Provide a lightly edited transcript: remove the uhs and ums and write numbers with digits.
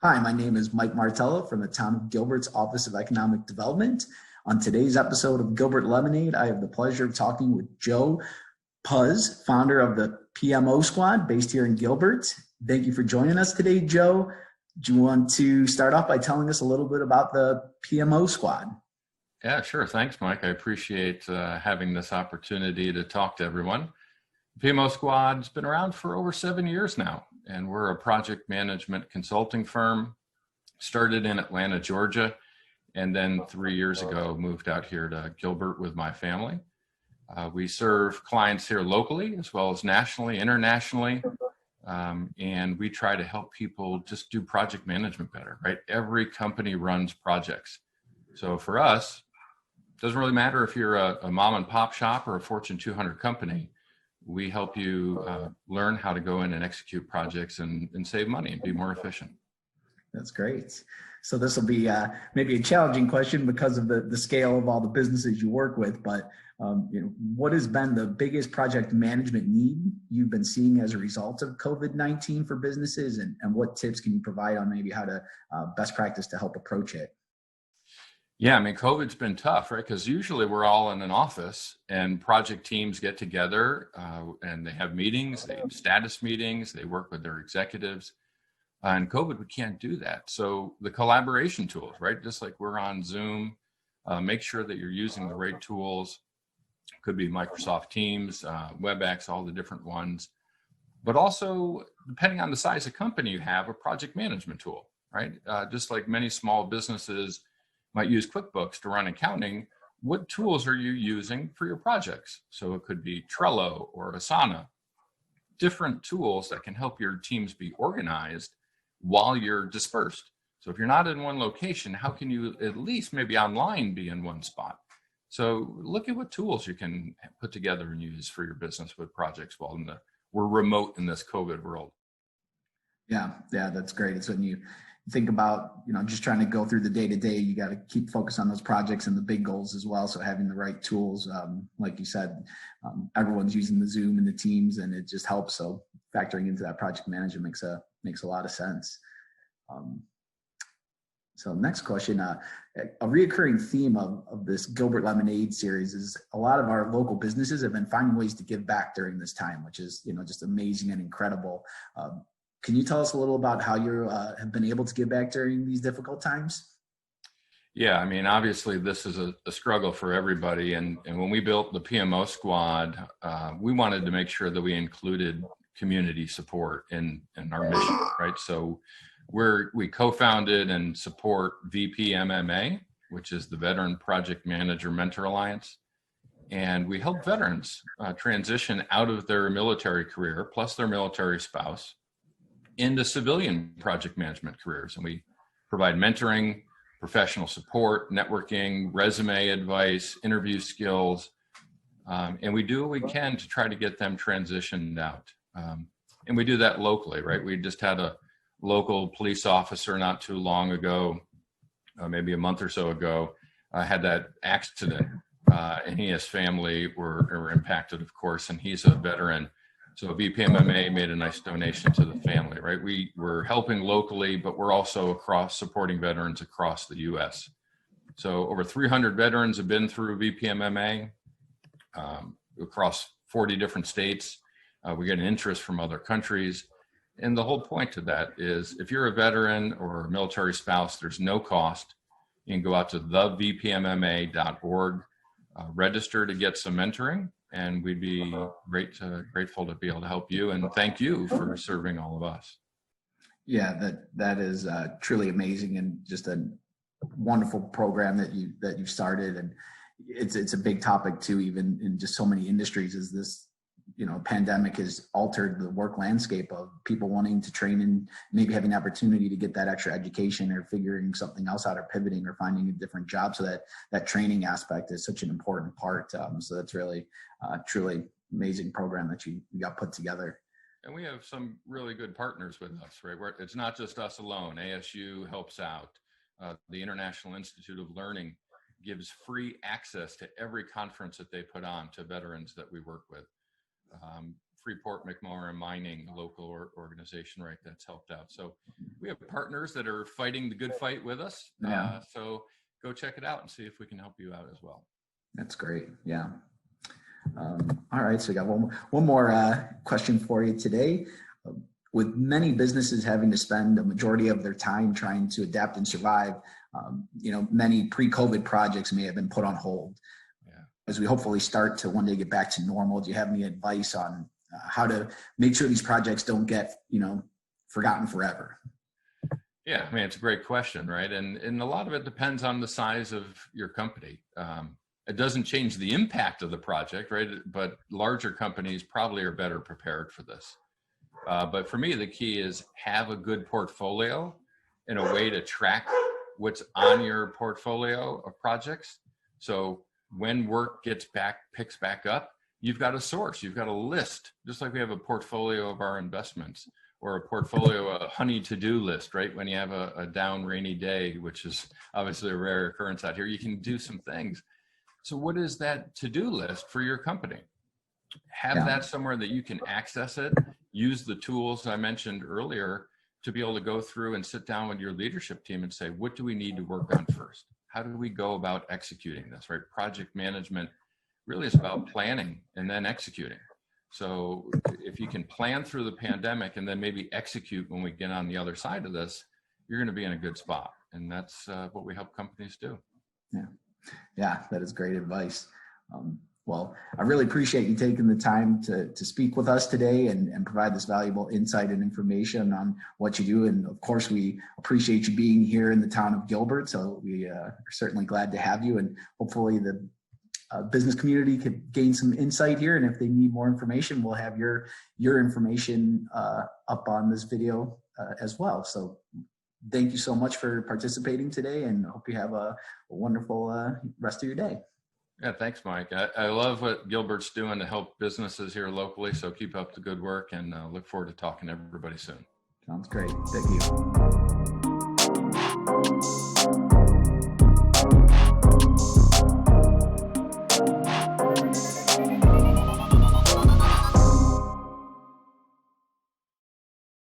Hi, my name is Mike Martello from the town of Gilbert's Office of Economic Development. On today's episode of Gilbert Lemonaid, I have the pleasure of talking with Joe Puz, founder of the PMO squad based here in Gilbert. Thank you for joining us today, Joe. Do you want to start off by telling us a little bit about the PMO squad? Yeah, sure. Thanks, Mike. I appreciate having this opportunity to talk to everyone. The PMO squad's been around for over 7 years now, and we're a project management consulting firm. Started in Atlanta, Georgia, and then 3 years ago moved out here to Gilbert with my family. We serve clients here locally as well as nationally, internationally, and we try to help people just do project management better, right? Every company runs projects. So for us, it doesn't really matter if you're a mom and pop shop or a Fortune 200 company. We help you learn how to go in and execute projects and save money and be more efficient. That's great. So this will be maybe a challenging question because of the scale of all the businesses you work with, but what has been the biggest project management need you've been seeing as a result of COVID-19 for businesses, and what tips can you provide on maybe how to best practice to help approach it? Yeah, I mean, COVID's been tough, right? Because usually we're all in an office and project teams get together and they have meetings, they have status meetings, they work with their executives. And COVID, we can't do that. So the collaboration tools, right? Just like we're on Zoom, make sure that you're using the right tools. Could be Microsoft Teams, WebEx, all the different ones. But also, depending on the size of company you have, a project management tool, right? Just like many small businesses might use QuickBooks to run accounting, what tools are you using for your projects? So it could be Trello or Asana, different tools that can help your teams be organized while you're dispersed. So if you're not in one location, how can you at least maybe online be in one spot? So look at what tools you can put together and use for your business with projects while we're remote in this COVID world. Yeah, that's great. It's when you think about, just trying to go through the day to day, you got to keep focused on those projects and the big goals as well. So having the right tools, like you said, everyone's using the Zoom and the Teams, and it just helps. So factoring into that project management makes a lot of sense. So next question, a reoccurring theme of this Gilbert Lemonaid series is a lot of our local businesses have been finding ways to give back during this time, which is, just amazing and incredible. Can you tell us a little about how you have been able to give back during these difficult times? Yeah, I mean, obviously this is a struggle for everybody. And when we built the PMO squad, we wanted to make sure that we included community support in our mission, right? So we co-founded and support VPMMA, which is the Veteran Project Manager Mentor Alliance. And we help veterans transition out of their military career, plus their military spouse, into civilian project management careers. And we provide mentoring, professional support, networking, resume advice, interview skills. And we do what we can to try to get them transitioned out. And we do that locally, right? We just had a local police officer not too long ago, maybe a month or so ago, had that accident. And he and his family were impacted, of course, and he's a veteran. So VPMMA made a nice donation to the family, right? We're helping locally, but we're also supporting veterans across the U.S. So over 300 veterans have been through VPMMA across 40 different states. We get an interest from other countries. And the whole point to that is if you're a veteran or a military spouse, there's no cost. You can go out to thevpmma.org, register to get some mentoring. And we'd be grateful to be able to help you, and thank you for serving all of us. Yeah, that is truly amazing, and just a wonderful program that you've started. And it's a big topic too, even in just so many industries. Is this pandemic has altered the work landscape of people wanting to train and maybe having the opportunity to get that extra education or figuring something else out or pivoting or finding a different job. So that training aspect is such an important part. So that's really truly amazing program that you got put together. And we have some really good partners with us, right? Where it's not just us alone. ASU helps out. The International Institute of Learning gives free access to every conference that they put on to veterans that we work with. Freeport McMoran Mining, a local organization, right, that's helped out. So we have partners that are fighting the good fight with us. Yeah. So go check it out and see if we can help you out as well. That's great. Yeah. All right. So we got one more question for you today. With many businesses having to spend a majority of their time trying to adapt and survive, many pre-COVID projects may have been put on hold. Yeah. As we hopefully start to one day get back to normal, do you have any advice on how to make sure these projects don't get, forgotten forever? Yeah, I mean, it's a great question, right? And a lot of it depends on the size of your company. It doesn't change the impact of the project, right? But larger companies probably are better prepared for this. But for me, the key is have a good portfolio and a way to track what's on your portfolio of projects. So when work picks back up, you've got a source, you've got a list, just like we have a portfolio of our investments or a portfolio, a honey to-do list, right? When you have a down rainy day, which is obviously a rare occurrence out here, you can do some things. So what is that to-do list for your company? Have that somewhere that you can access it. Use the tools I mentioned earlier to be able to go through and sit down with your leadership team and say, what do we need to work on first? How do we go about executing this, right? Project management really is about planning and then executing. So if you can plan through the pandemic and then maybe execute when we get on the other side of this, you're going to be in a good spot. And that's what we help companies do. Yeah, that is great advice. Well, I really appreciate you taking the time to speak with us today and provide this valuable insight and information on what you do. And of course, we appreciate you being here in the town of Gilbert. So we are certainly glad to have you, and hopefully the business community could gain some insight here. And if they need more information, we'll have your information up on this video as well. So thank you so much for participating today, and hope you have a wonderful rest of your day. Yeah, thanks, Mike. I love what Gilbert's doing to help businesses here locally. So keep up the good work, and look forward to talking to everybody soon. Sounds great. Thank you.